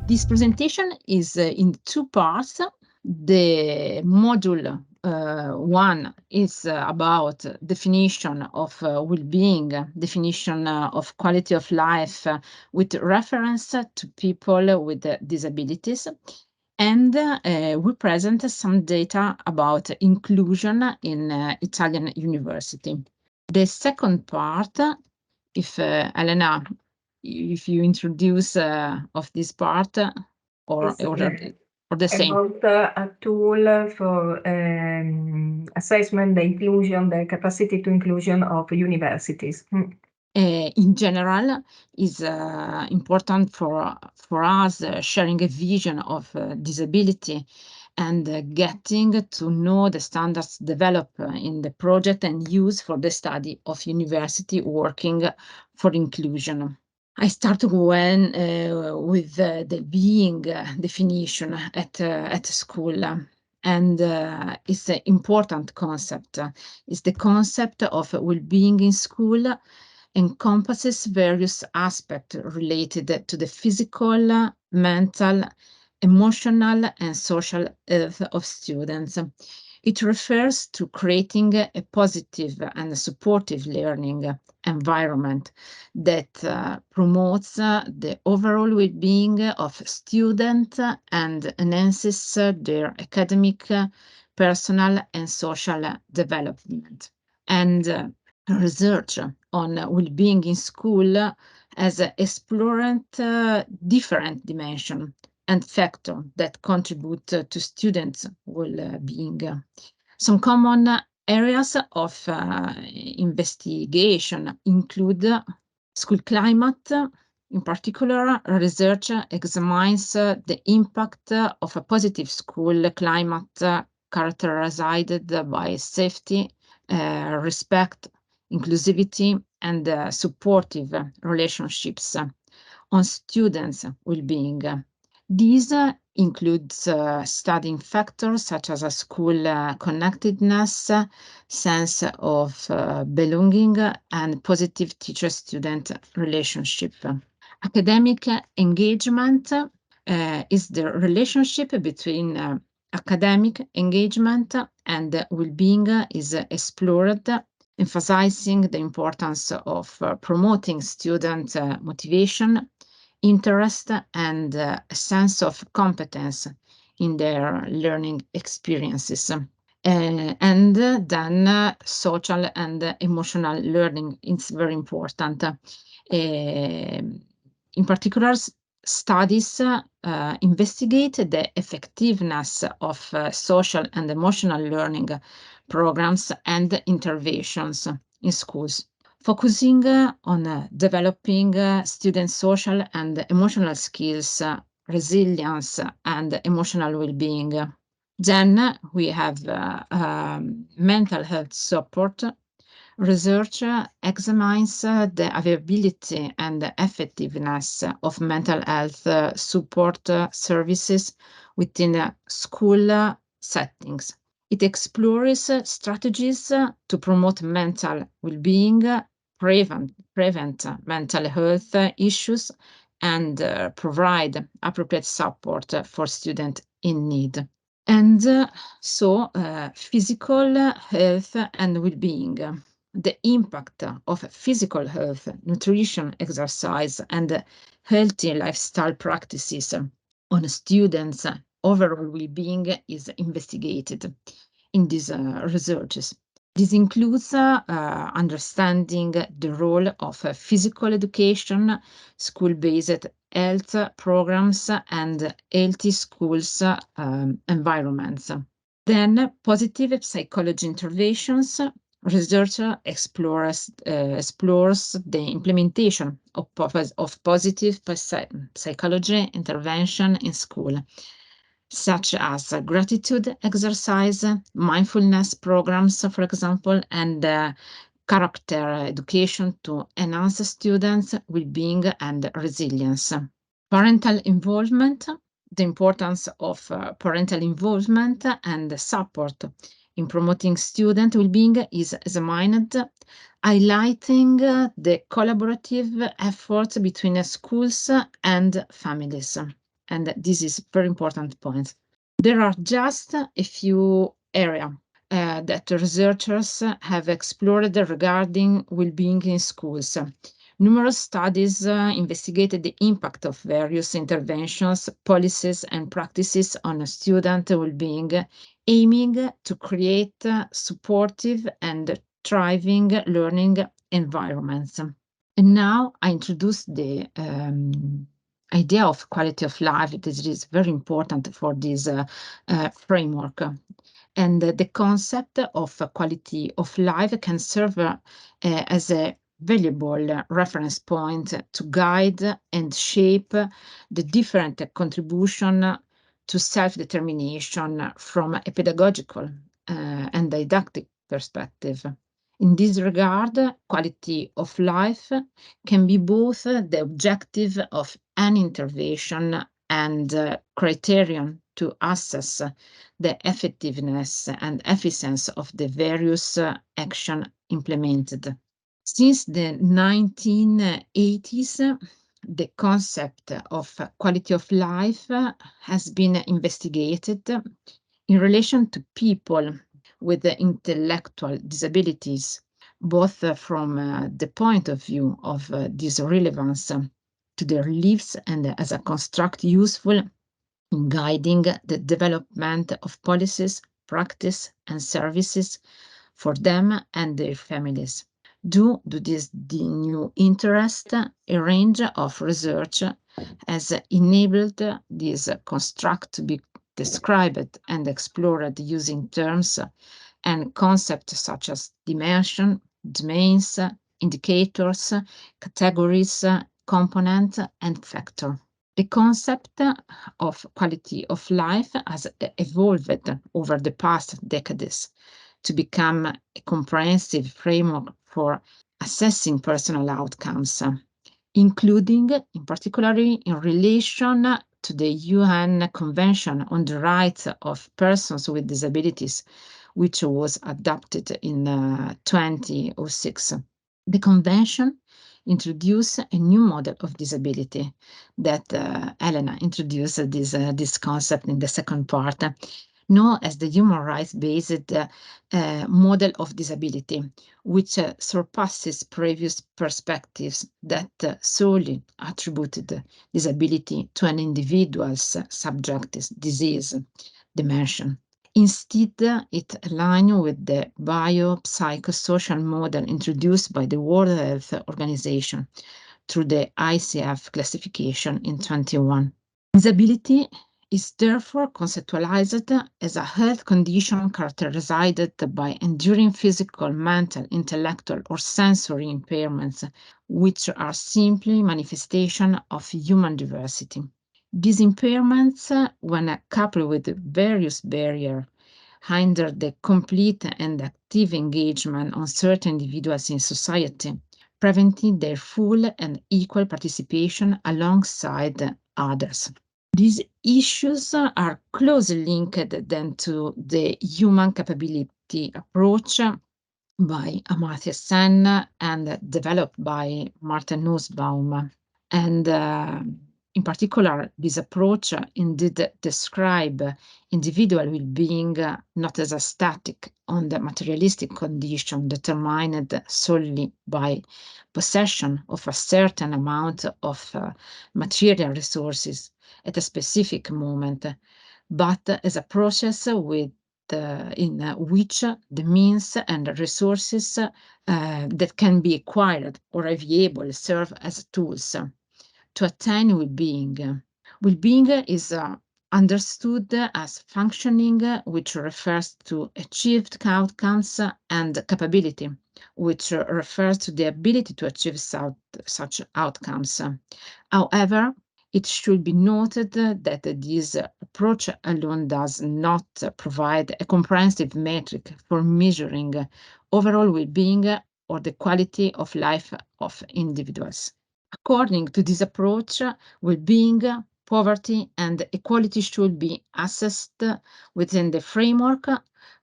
This presentation is in two parts. The module one is about definition of well-being, definition of quality of life with reference to people with disabilities. And we present some data about inclusion in Italian university. The second part, if Elena, if you introduce of this part or the same. About a tool for assessment, the inclusion, the capacity to inclusion of universities. In general, is important for us sharing a vision of disability and getting to know the standards developed in the project and used for the study of university working for inclusion. I start with the being definition at school. And it's an important concept. It's the concept of well-being in school encompasses various aspects related to the physical, mental, emotional, and social health of students. It refers to creating a positive and supportive learning environment that promotes the overall well-being of students and enhances their academic, personal, and social development. And research on well-being in school has explored different dimensions and factors that contribute to students' well-being. Some common areas of investigation include school climate. In particular, research examines the impact of a positive school climate characterized by safety, respect, inclusivity, and supportive relationships on students' well-being. These includes studying factors such as a school connectedness, sense of belonging, and positive teacher-student relationship. Academic engagement is the relationship between academic engagement and well-being is explored, emphasizing the importance of promoting student motivation, interest, and a sense of competence in their learning experiences. And then social and emotional learning is very important. In particular, studies investigate the effectiveness of social and emotional learning programs and interventions in schools, focusing on developing students' social and emotional skills, resilience, and emotional well-being. Then we have mental health support. Research examines the availability and effectiveness of mental health support services within school settings. It explores strategies to promote mental well-being, prevent mental health issues, and provide appropriate support for students in need. And so physical health and well-being. The impact of physical health, nutrition, exercise, and healthy lifestyle practices on students' overall well-being is investigated in these researches. This includes understanding the role of physical education, school-based health programs, and healthy schools environments. Then positive psychology interventions. Research explores the implementation of positive psychology intervention in school, such as gratitude exercise, mindfulness programs, for example, and character education to enhance students' well-being and resilience. Parental involvement. The importance of parental involvement and support in promoting student well-being is examined, highlighting the collaborative efforts between schools and families. And this is a very important point. There are just a few areas that researchers have explored regarding well-being in schools. Numerous studies investigated the impact of various interventions, policies, and practices on student well-being, aiming to create supportive and thriving learning environments. And now I introduce the idea of quality of life. This is very important for this framework. And the concept of quality of life can serve as a valuable reference point to guide and shape the different contribution to self-determination from a pedagogical and didactic perspective. In this regard, quality of life can be both the objective of an intervention and criterion to assess the effectiveness and efficiency of the various action implemented. Since the 1980s, the concept of quality of life has been investigated in relation to people with intellectual disabilities, both from the point of view of this relevance to their lives and as a construct useful in guiding the development of policies, practice, and services for them and their families. Due to this new interest, a range of research has enabled this construct to be described and explored using terms and concepts such as dimension, domains, indicators, categories, component, and factor. The concept of quality of life has evolved over the past decades to become a comprehensive framework for assessing personal outcomes, including, in particularly, in relation to the UN Convention on the Rights of Persons with Disabilities, which was adopted in 2006. The convention introduced a new model of disability that Elena introduced this concept in the second part, known as the human rights-based model of disability, which surpasses previous perspectives that solely attributed disability to an individual's subjective disease dimension. Instead, it aligns with the biopsychosocial model introduced by the World Health Organization through the ICF classification in 2021. Disability is therefore conceptualized as a health condition characterized by enduring physical, mental, intellectual, or sensory impairments, which are simply manifestation of human diversity. These impairments, when coupled with various barriers, hinder the complete and active engagement of certain individuals in society, preventing their full and equal participation alongside others. These issues are closely linked then to the human capability approach by Amartya Sen and developed by Martin Nussbaum. And in particular, this approach indeed describe individual well-being not as a static on the materialistic condition determined solely by possession of a certain amount of material resources at a specific moment, but as a process in which the means and resources that can be acquired or available serve as tools to attain well-being. Well-being is understood as functioning, which refers to achieved outcomes, and capability, which refers to the ability to achieve such outcomes. However, it should be noted that this approach alone does not provide a comprehensive metric for measuring overall well-being or the quality of life of individuals. According to this approach, well-being, poverty, and equality should be assessed within the framework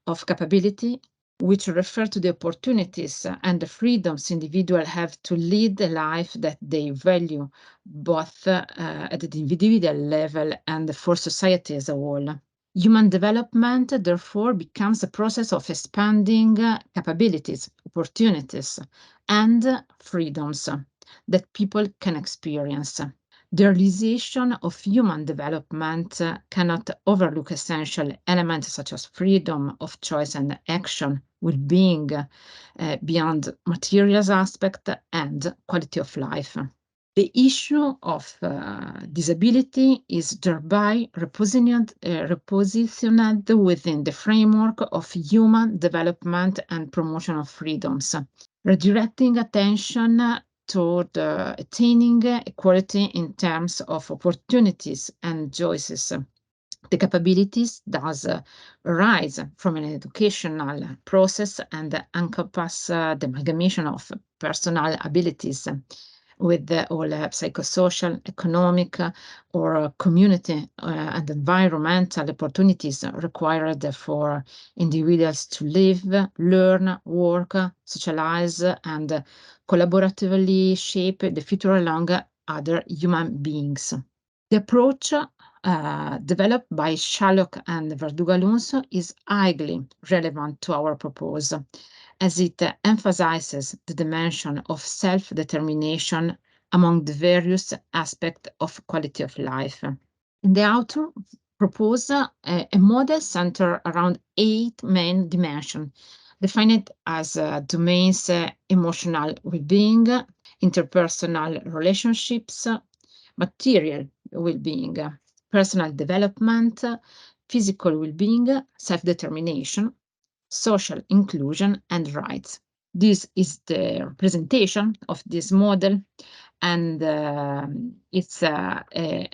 of capability which refer to the opportunities and the freedoms individuals have to lead a life that they value, both at the individual level and for society as a whole. Human development, therefore, becomes a process of expanding capabilities, opportunities, and freedoms that people can experience. The realization of human development cannot overlook essential elements such as freedom of choice and action, well-being, beyond materials aspect and quality of life. The issue of disability is thereby repositioned within the framework of human development and promotion of freedoms, redirecting attention toward attaining equality in terms of opportunities and choices. The capabilities thus arise from an educational process and encompass the amalgamation of personal abilities with all psychosocial, economic, or community and environmental opportunities required for individuals to live, learn, work, socialize, and collaboratively shape the future along other human beings. The approach developed by Sherlock and Verdugo-Alonso is highly relevant to our proposal, as it emphasizes the dimension of self-determination among the various aspects of quality of life. And the author proposed a model centered around 8 main dimensions, defined as domains emotional well-being, interpersonal relationships, material well-being, personal development, physical well-being, self-determination, social inclusion, and rights. This is the representation of this model, and it's a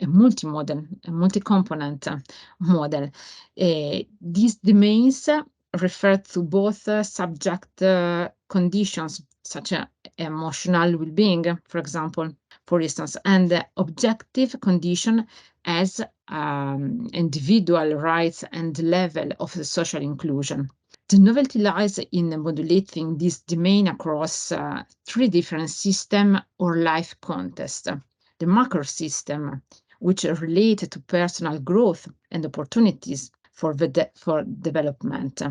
multi-model, a multi-component model. These domains refer to both subject conditions, such as emotional well-being, for example, for instance, and the objective condition as individual rights and level of the social inclusion. The novelty lies in modulating this domain across 3 different systems or life contexts. The macro system, which relate to personal growth and opportunities for development.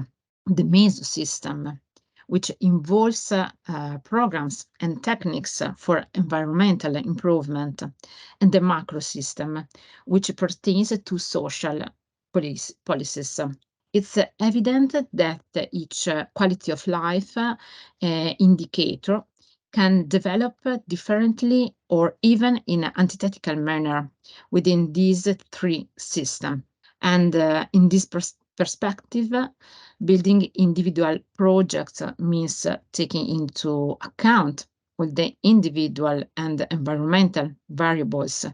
The meso system, which involves programs and techniques for environmental improvement, and the macro system, which pertains to social policies. It's evident that each quality of life indicator can develop differently or in an antithetical manner within these 3 systems. And in this perspective, building individual projects means taking into account all the individual and environmental variables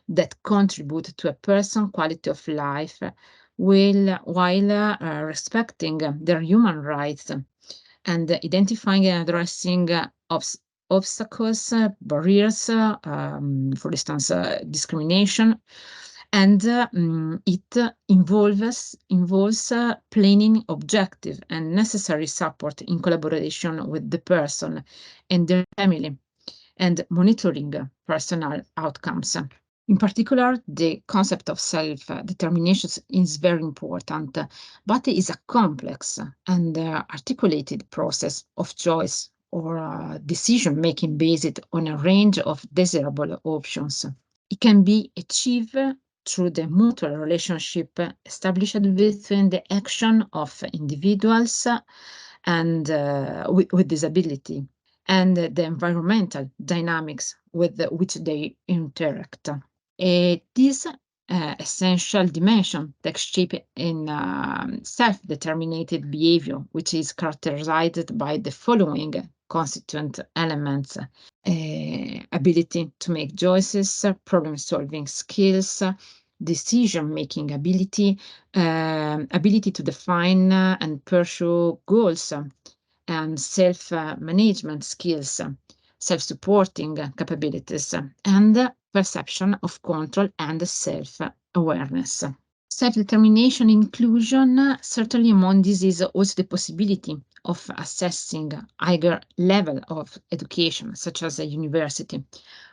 that contribute to a person's quality of life while respecting their human rights and identifying and addressing obstacles, barriers, for instance, discrimination. And it involves planning objective and necessary support in collaboration with the person and their family, and monitoring personal outcomes. In particular, the concept of self-determination is very important, but it is a complex and articulated process of choice or decision-making based on a range of desirable options. It can be achieved through the mutual relationship established between the action of individuals and with disability and the environmental dynamics with which they interact. This essential dimension takes shape in self-determined behavior, which is characterized by the following constituent elements: ability to make choices, problem-solving skills, decision-making ability, ability to define and pursue goals, and self-management skills, self-supporting capabilities, and perception of control and self-awareness. Self-determination inclusion, certainly among these, is also the possibility of assessing higher level of education, such as a university.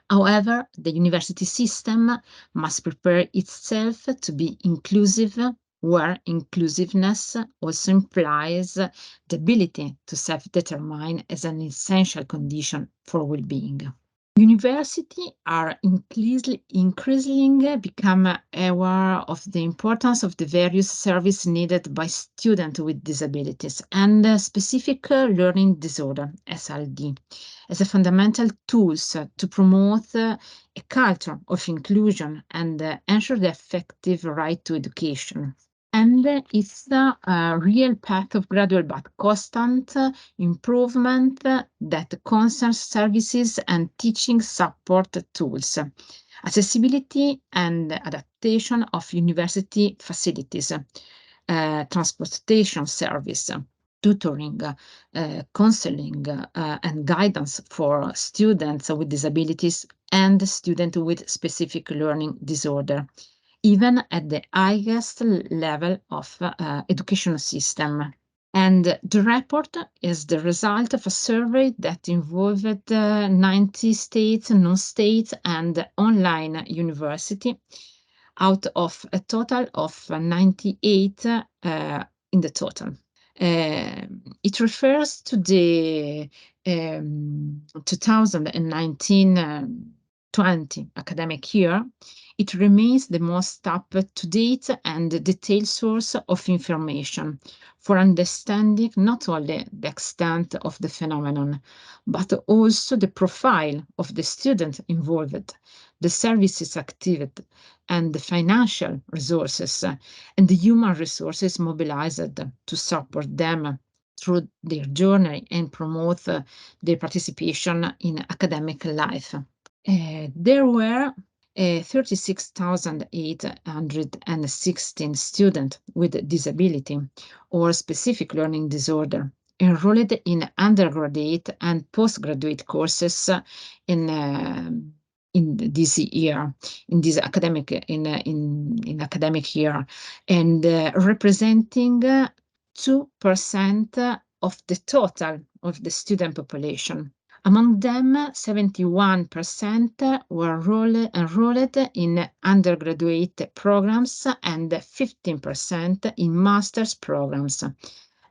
However, the university system must prepare itself to be inclusive, where inclusiveness also implies the ability to self-determine as an essential condition for well-being. Universities are increasingly become aware of the importance of the various services needed by students with disabilities and specific learning disorder, SLD, as a fundamental tools to promote a culture of inclusion and ensure the effective right to education. And it's a real path of gradual but constant improvement that concerns services and teaching support tools, accessibility and adaptation of university facilities, transportation service, tutoring, counseling, and guidance for students with disabilities and students with specific learning disorder, even at the highest level of education system. And the report is the result of a survey that involved 90 states, non-state, and online university out of a total of 98 in the total. It refers to the 2019-20 academic year. It remains the most up-to-date and detailed source of information for understanding not only the extent of the phenomenon, but also the profile of the student involved, the services activated, and the financial resources and the human resources mobilized to support them through their journey and promote their participation in academic life. There were 36,816 students with disability or specific learning disorder enrolled in undergraduate and postgraduate courses in this year, in this academic in academic year, and representing 2% of the total of the student population. Among them, 71% were enrolled in undergraduate programs and 15% in master's programs,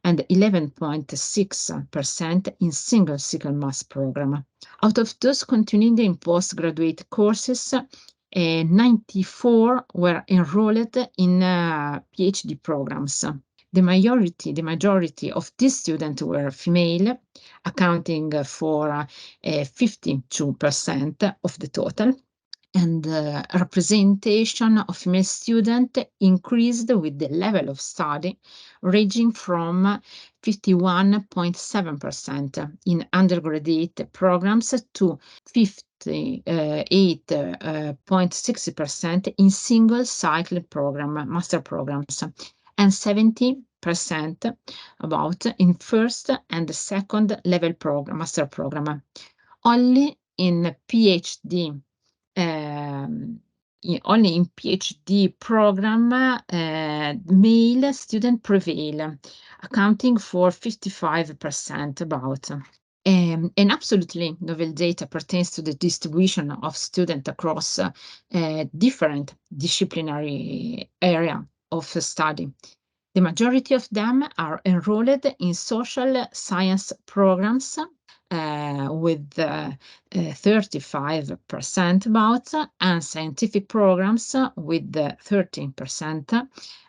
and 11.6% in single master program. Out of those continuing in postgraduate courses, 94 were enrolled in PhD programs. The majority of these students were female, accounting for 52% of the total, and representation of female students increased with the level of study, ranging from 51.7% in undergraduate programs to 58.6% in single cycle program, master programs, and 70% about in first and second level program, master program. Only in PhD only in PhD program, male student prevail, accounting for 55% about. And absolutely novel data pertains to the distribution of students across different disciplinary area of study. The majority of them are enrolled in social science programs with 35% about, and scientific programs with 13%,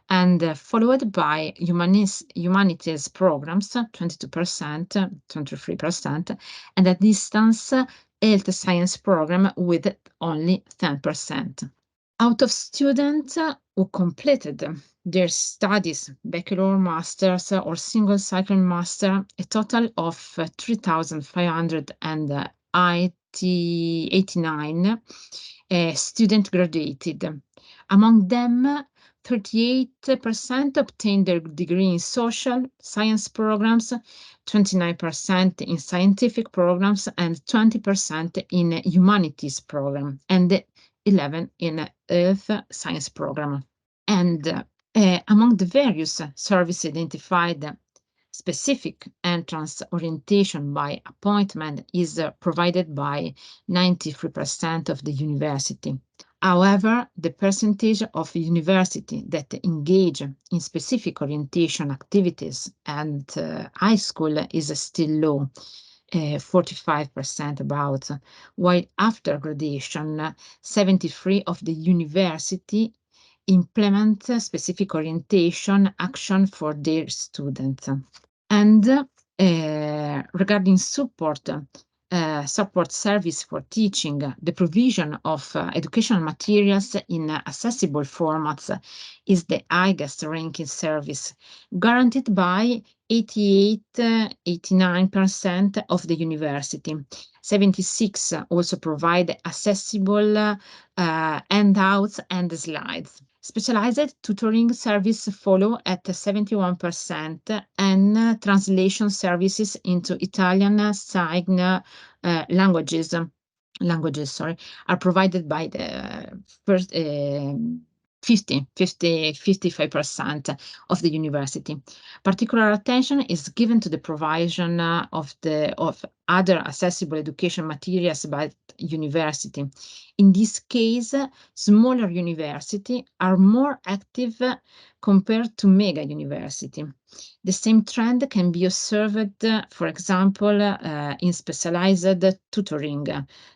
and followed by humanities programs, 22%, 23%, and a distance health science program with only 10%. Out of students who completed their studies, bachelor, master's, or single cycle master, a total of 3,589 students graduated. Among them, 38% obtained their degree in social science programs, 29% in scientific programs, and 20% in humanities program, and 11 in earth science program. And among the various services identified Specific entrance orientation by appointment is provided by 93% of the university. However, the percentage of universities that engage in specific orientation activities and high school is still low, 45% about, while after graduation, 73 of the university implement specific orientation action for their students. And regarding support service for teaching, the provision of educational materials in accessible formats is the highest ranking service, guaranteed by 89% of the university. 76 also provide accessible handouts and slides. Specialized tutoring service follow at 71%, and translation services into Italian sign languages, are provided by the first 55% of the university. Particular attention is given to the provision of other accessible education materials by university. In this case, smaller universities are more active compared to mega university. The same trend can be observed, for example, in specialized tutoring.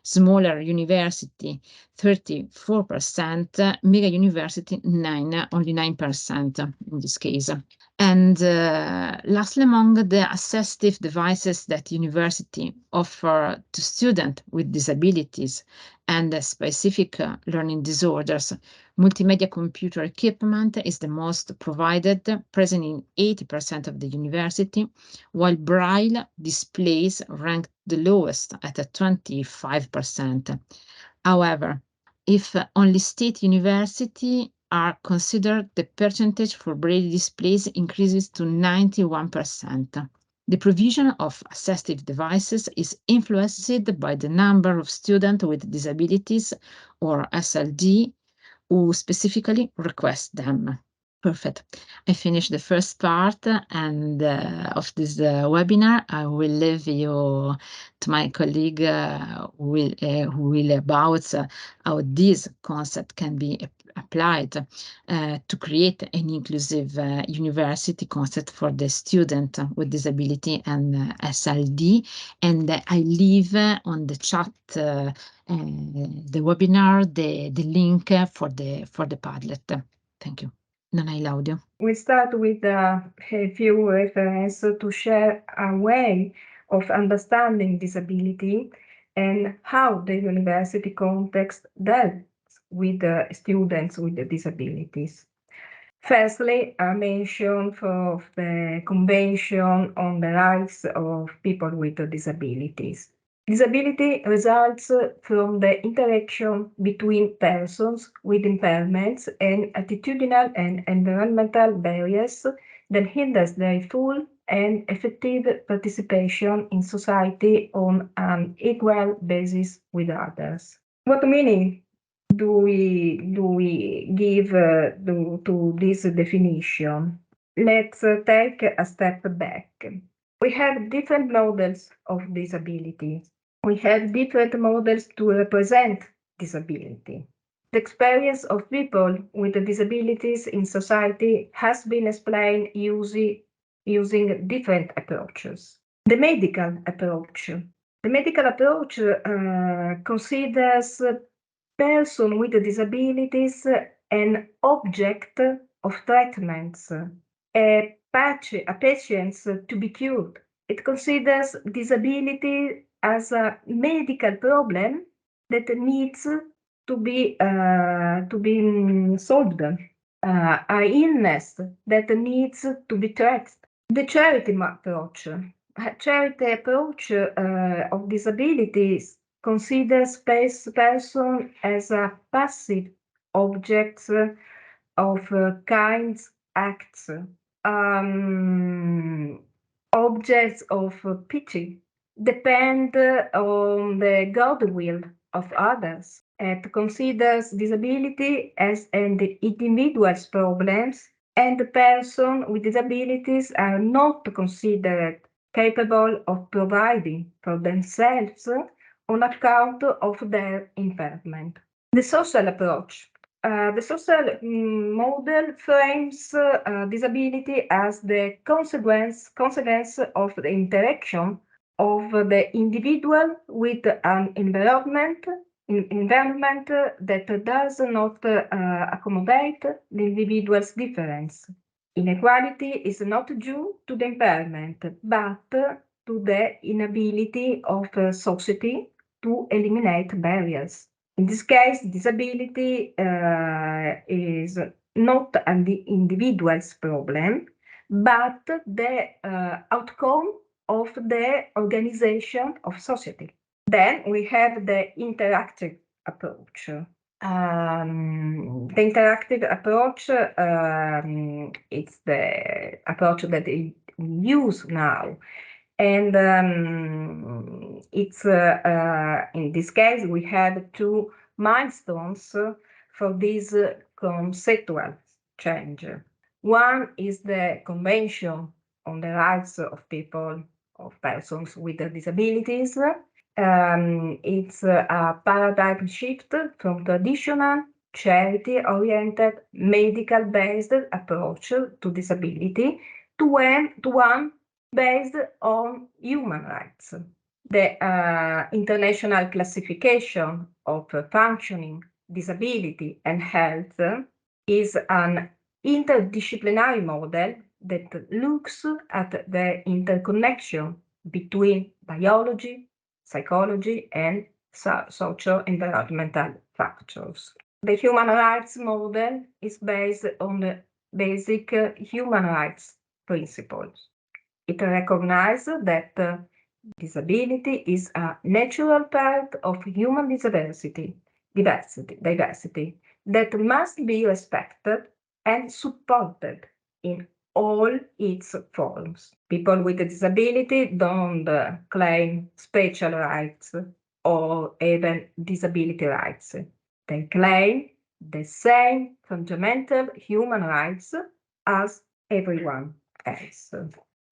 Smaller university, 34%, mega university, only 9% in this case. And lastly, among the assistive devices that university offer to students with disabilities and specific learning disorders, multimedia computer equipment is the most provided, present in 80% of the university, while Braille displays ranked the lowest at 25%. However, if only state university are considered, the percentage for Braille displays increases to 91%. The provision of assistive devices is influenced by the number of students with disabilities, or SLD, who specifically request them. Perfect. I finished the first part and of this webinar. I will leave you to my colleague who will about how this concept can be applied to create an inclusive university concept for the student with disability and SLD. And I leave on the chat the webinar, the link for the Padlet. Thank you. Non hai l'audio. We start with a few references to share a way of understanding disability and how the university context deals with students with disabilities. Firstly, a mention of the Convention on the Rights of People with Disabilities. Disability results from the interaction between persons with impairments and attitudinal and environmental barriers that hinders their full and effective participation in society on an equal basis with others. What meaning do we give to this definition? Let's take a step back. We have different models of disability. We have different models to represent disability. The experience of people with disabilities in society has been explained using different approaches. The medical approach. The medical approach considers person with disabilities an object of treatments, a patient to be cured. It considers disability as a medical problem that needs to be solved, a illness that needs to be treated. The charity approach. Charity approach of disabilities considers person as a passive objects of kinds acts, objects of pity, depend on the goodwill of others. It considers disability as an individual's problems and persons with disabilities are not considered capable of providing for themselves on account of their impairment. The social approach. The social model frames disability as the consequence of the interaction of the individual with an environment that does not accommodate the individual's difference. Inequality is not due to the impairment, but to the inability of society to eliminate barriers. In this case, disability is not an individual's problem, but the outcome of the organization of society. Then we have the interactive approach. The interactive approach it's the approach that we use now. And it's in this case, we have two milestones for this conceptual change. One is the Convention on the Rights of People, of Persons with Disabilities. It's a paradigm shift from traditional charity-oriented medical-based approach to disability to one based on human rights. The International Classification of Functioning, Disability and Health is an interdisciplinary model that looks at the interconnection between biology, psychology, and socio-environmental factors. The human rights model is based on the basic human rights principles. It recognizes that disability is a natural part of human diversity that must be respected and supported in all its forms. People with a disability don't claim special rights or even disability rights. They claim the same fundamental human rights as everyone else.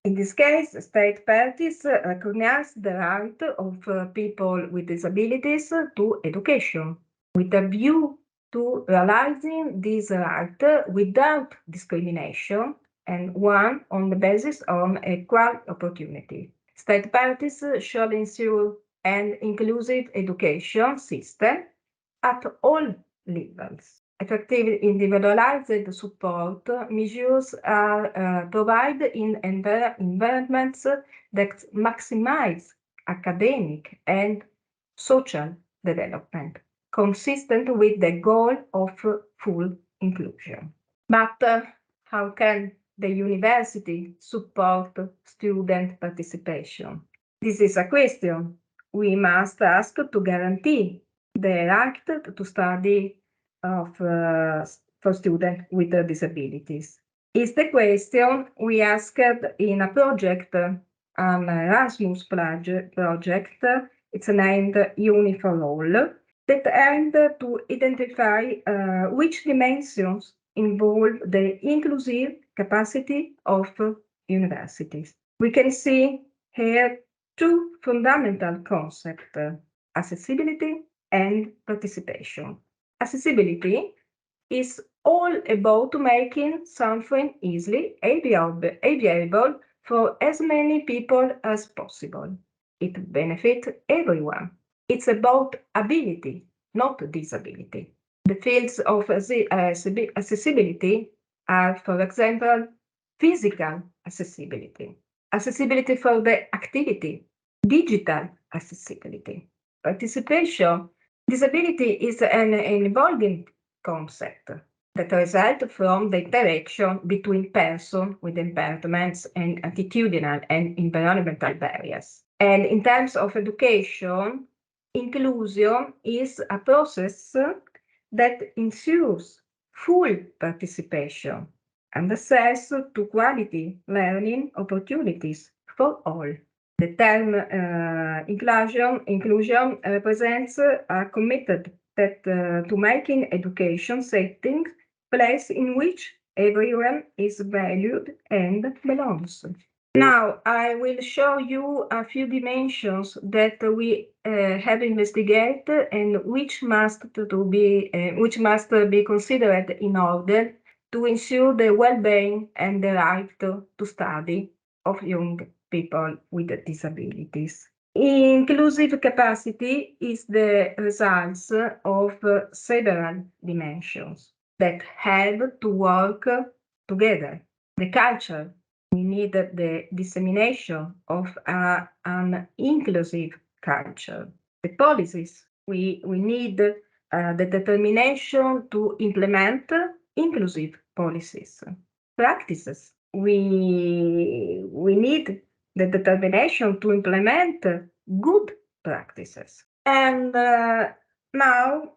In this case, state parties recognize the right of people with disabilities to education, with a view to realizing this right without discrimination and one on the basis of equal opportunity. State parties shall ensure an inclusive education system at all levels. Effective individualized support measures are provided in environments that maximize academic and social development, consistent with the goal of full inclusion. But how can the university support student participation? This is a question we must ask to guarantee the right to study for students with disabilities. It's the question we asked in a project, an Erasmus project. It's named Uni for All, that aimed to identify which dimensions involve the inclusive capacity of universities. We can see here two fundamental concepts, accessibility and participation. Accessibility is all about making something easily available for as many people as possible. It benefits everyone. It's about ability, not disability. The fields of accessibility are, for example, physical accessibility, accessibility for the activity, digital accessibility, participation. Disability is an evolving concept that results from the interaction between persons with impairments and attitudinal and environmental barriers. And in terms of education, inclusion is a process that ensures full participation and access to quality learning opportunities for all. The term inclusion represents a commitment to making education settings place in which everyone is valued and belongs. Now, I will show you a few dimensions that we have investigated and which must be considered in order to ensure the well-being and the right to study of young people with disabilities. Inclusive capacity is the result of several dimensions that have to work together. The culture, we need the dissemination of an inclusive culture. The policies, we need the determination to implement inclusive policies. Practices, we need the determination to implement good practices. And now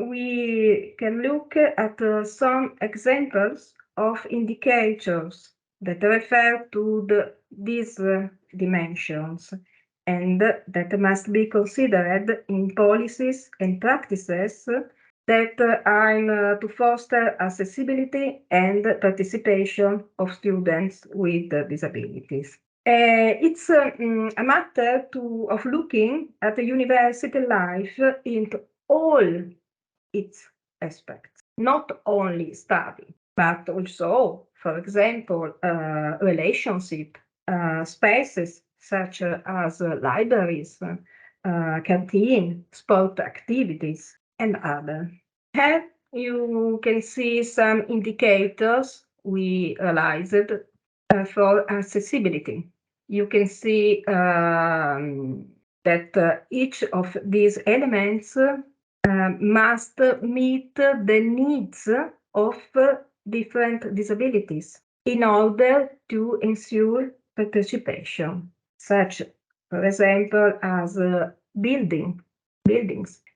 we can look at some examples of indicators that refer to these dimensions and that must be considered in policies and practices that aim to foster accessibility and participation of students with disabilities. It's a matter of looking at the university life in all its aspects, not only study, but also, for example, relationship, spaces such as libraries, canteen, sport activities, and other. Here you can see some indicators we realized for accessibility. You can see that each of these elements must meet the needs of different disabilities in order to ensure participation, such, for example, as buildings.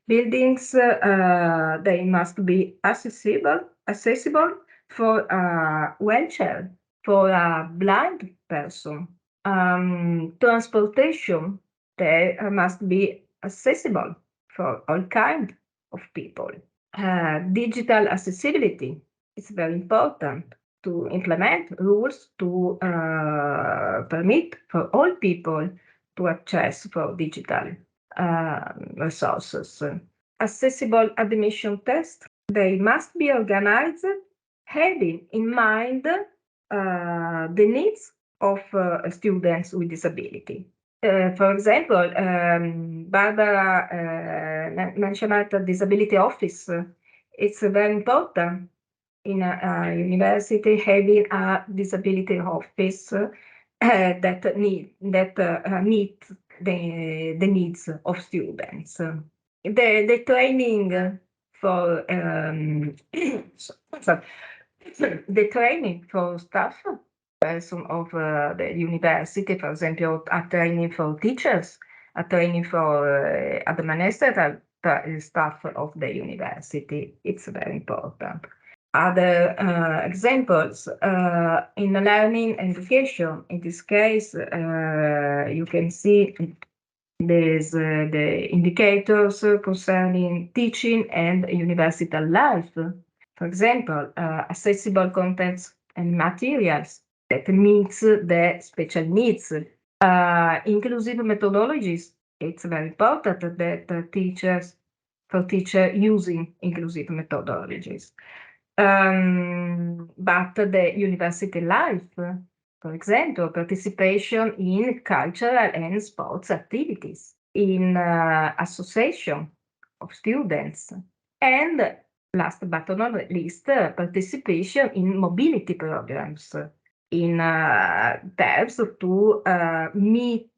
Buildings, they must be accessible for a wheelchair, for a blind person. Transportation, they must be accessible for all kinds of people. Digital accessibility is very important to implement rules to permit for all people to access for digital resources. Accessible admission tests, they must be organized having in mind the needs of students with disability. For example, Barbara mentioned the disability office. It's very important in a university having a disability office that meet the needs of students. The training for the training for staff person of the university, for example, a training for teachers, a training for administrative staff of the university. It's very important. Other examples in learning and education. In this case, you can see there's the indicators concerning teaching and university life. For example, accessible contents and materials that meets the special needs. Inclusive methodologies. It's very important that teachers using inclusive methodologies. But the university life, for example, participation in cultural and sports activities, in association of students, and last but not least, participation in mobility programs in terms to meet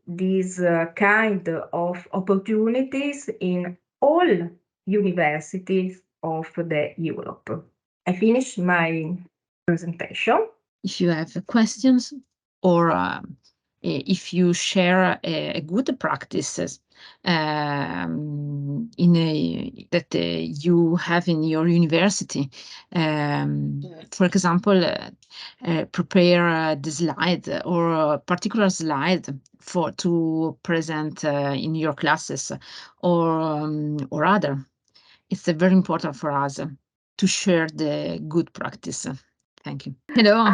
these kind of opportunities in all universities of the Europe. I finish my presentation. If you have questions or if you share a good practices that you have in your university, for example, prepare the slide or a particular slide to present in your classes or other. It's very important for us. to share the good practice. Thank you. Hello.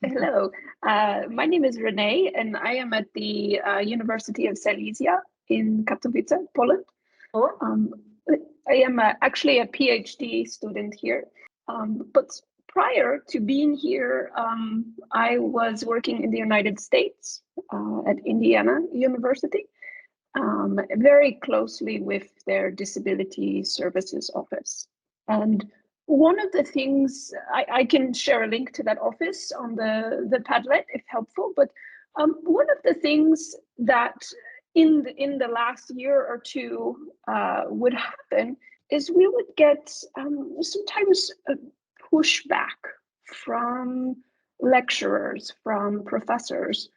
Hello. My name is Renee, and I am at the University of Silesia in Katowice, Poland. Oh. I am actually a PhD student here, but prior to being here, I was working in the United States at Indiana University, very closely with their Disability Services Office. And one of the things, I can share a link to that office on the Padlet if helpful, but one of the things that in the last year or two would happen is we would get sometimes a pushback from lecturers, from professors,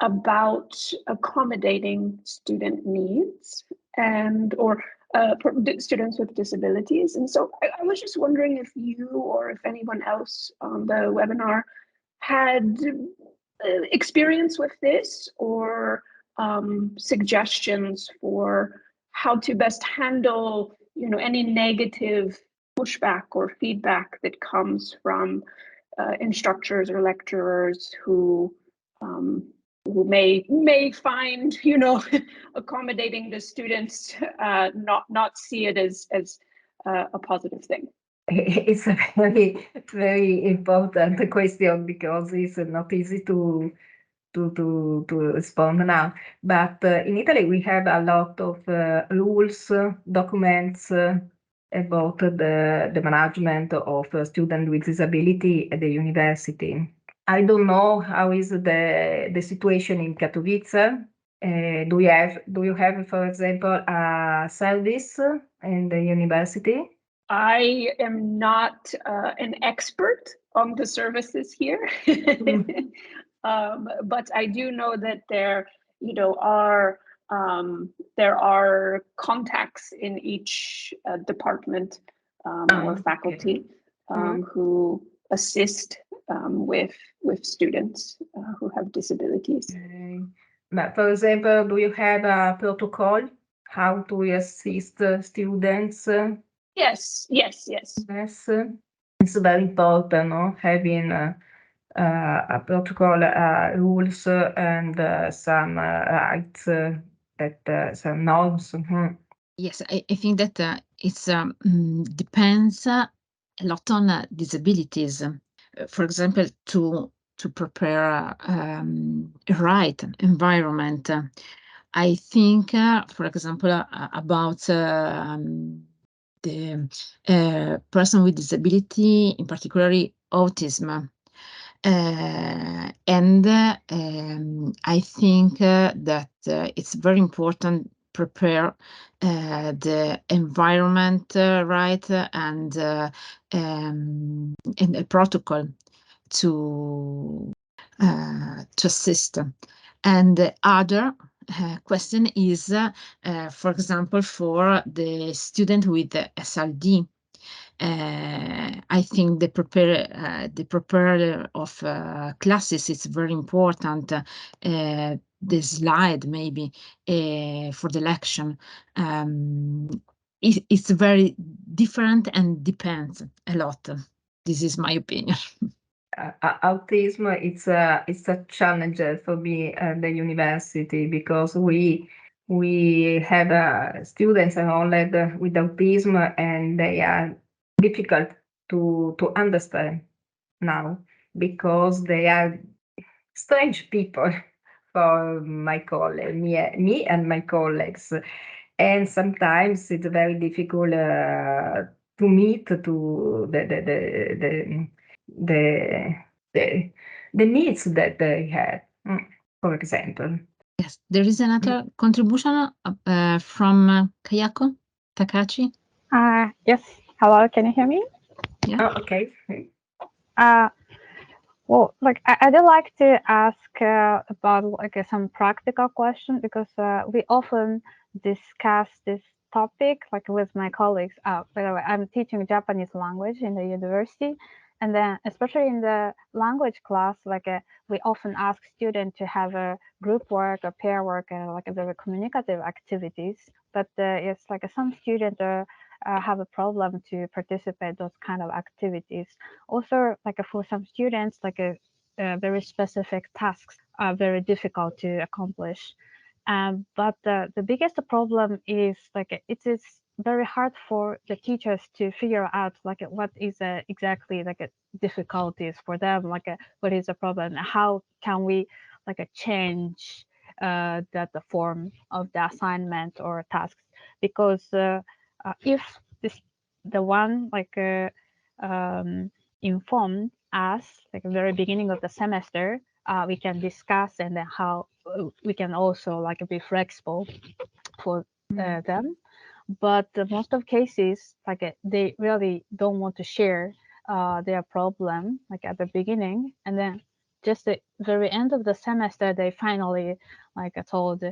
about accommodating student needs or students with disabilities. And so I was just wondering if you or if anyone else on the webinar had experience with this, or suggestions for how to best handle, any negative pushback or feedback that comes from instructors or lecturers who may find, accommodating the students, not see it as a positive thing. It's a very, very important question because it's not easy to respond now. But in Italy, we have a lot of rules, documents about the management of students with disability at the university. I don't know how is the situation in Katowice. Do you have, for example, a service in the university? I am not an expert on the services here, but I do know that there are contacts in each department or faculty who assist with students who have disabilities. But for example, do you have a protocol how to assist students? Yes. Yes, it's very important, no? Having a protocol, rules, and some rights, some norms. Yes, I think that it's depends a lot on disabilities. For example, to prepare a right environment. I think, for example, about the person with disability, in particular autism. And I think that it's very important prepare the environment right and a protocol to assist. And the other question is, for example, for the student with SLD. I think the prepare of classes is very important. The slide maybe for the lection. It's very different and depends a lot. This is my opinion. Autism, it's a challenge for me at the university because we have students enrolled with autism, and they are difficult to understand now because they are strange people for my colleague, me and my colleagues, and sometimes it's very difficult to meet to the needs that they have, for example. Yes, there is another contribution from Kayako Takachi. Yes. Hello, can you hear me? Yeah. Oh, okay. Well, I'd like to ask about some practical question because we often discuss this topic with my colleagues. By the way, I'm teaching Japanese language in the university, and then especially in the language class, we often ask students to have a group work or pair work, very communicative activities. But it's some students are have a problem to participate those kind of activities. Also, like for some students, like very specific tasks are very difficult to accomplish. But the biggest problem is like it is very hard for the teachers to figure out like what is exactly like difficulties for them, like what is the problem, how can we like change that the form of the assignment or tasks, because if the one like informed us like very beginning of the semester, we can discuss, and then how we can also like be flexible for them. But most of cases, like they really don't want to share their problem like at the beginning, and then just the very end of the semester they finally like told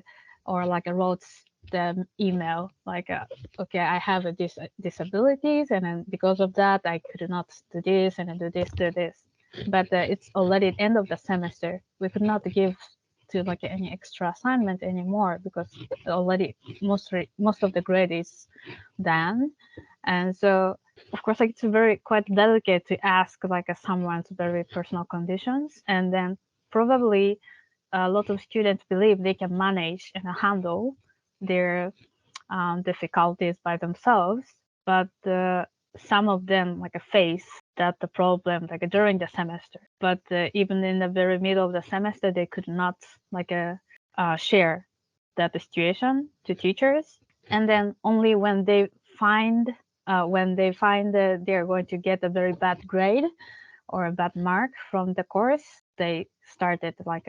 or like wrote the email like okay, I have this disabilities, and then because of that I could not do this and then do this. But it's already end of the semester. We could not give to like any extra assignment anymore because already most of the grade is done. And so of course like it's very quite delicate to ask like someone's very personal conditions, and then probably a lot of students believe they can manage and handle their difficulties by themselves, but some of them like face that the problem like during the semester, but even in the very middle of the semester they could not like share that situation to teachers, and then only when they find that they're going to get a very bad grade or a bad mark from the course, they started like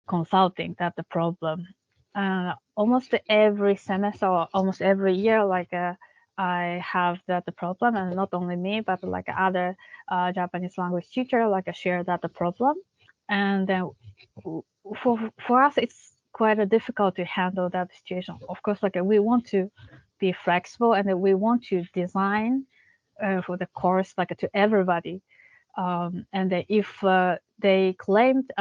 consulting that the problem. Almost every semester or almost every year, like I have that the problem, and not only me, but like other Japanese language teacher like share that the problem. And then for us, it's quite difficult to handle that situation. Of course, like we want to be flexible, and we want to design for the course like to everybody. And if they claimed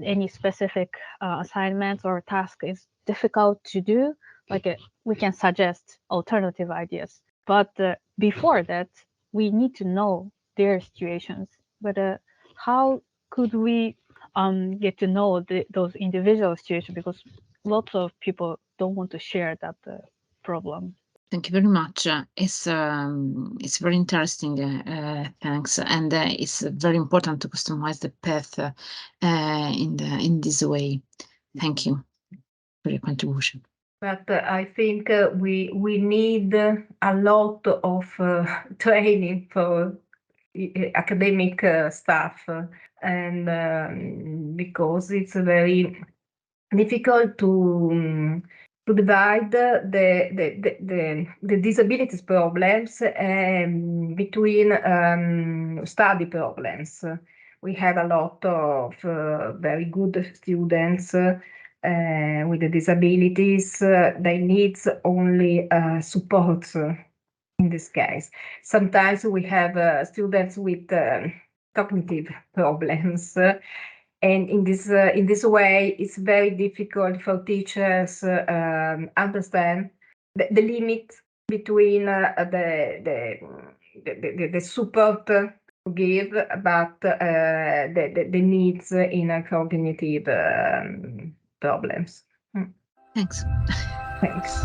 any specific assignments or task is difficult to do, like we can suggest alternative ideas. But before that, we need to know their situations. But how could we get to know those individual situations? Because lots of people don't want to share that problem. Thank you very much. It's very interesting. Thanks, and it's very important to customize the path in this way. Thank you for your contribution. But I think we need a lot of training for academic staff, and because it's very difficult to divide the disabilities problems between study problems. We have a lot of very good students with the disabilities. They need only support in this case. Sometimes we have students with cognitive problems. And in this way, it's very difficult for teachers understand the limit between the support to give, but the needs in cognitive problems. Thanks. Thanks.